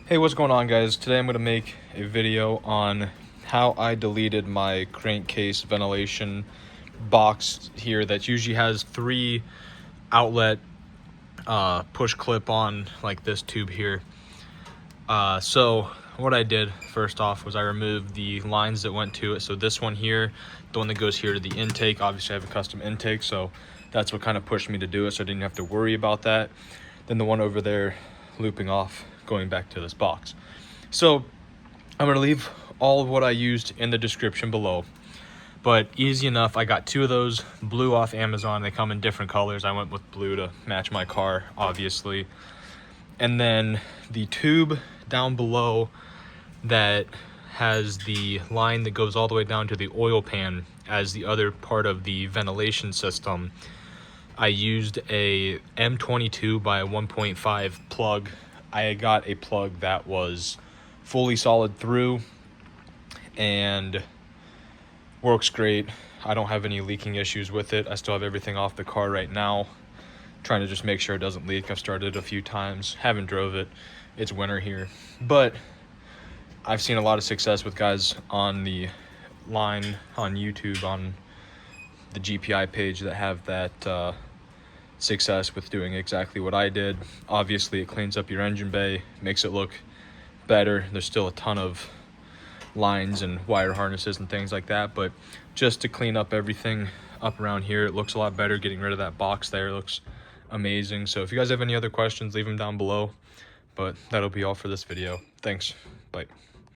Hey, what's going on, guys? Today I'm going to make a video on how I deleted my crankcase ventilation box here that usually has 3 outlet push clip on, like this tube here. So what I did first off was I removed the lines that went to it. So this one here, the one that goes here to the intake, obviously I have a custom intake, so that's what kind of pushed me to do it, so I didn't have to worry about that. Then the one over there looping off, going back to this box. So I'm going to leave all of what I used in the description below, but easy enough. I got 2 of those blue off Amazon. They come in different colors. I went with blue to match my car, obviously. And then the tube down below that has the line that goes all the way down to the oil pan as the other part of the ventilation system, I used a M22 by 1.5 plug. I got a plug that was fully solid through and works great. I don't have any leaking issues with it. I still have everything off the car right now, trying to just make sure it doesn't leak. I've started it a few times, haven't drove it. It's winter here, but I've seen a lot of success with guys on the line on YouTube, on the GPI page, that have that success with doing exactly what I did. Obviously it cleans up your engine bay, makes it look better. There's still a ton of lines and wire harnesses and things like that, but just to clean up everything up around here, it looks a lot better. Getting rid of that box there looks amazing. So if you guys have any other questions, leave them down below, but that'll be all for this video. Thanks. Bye.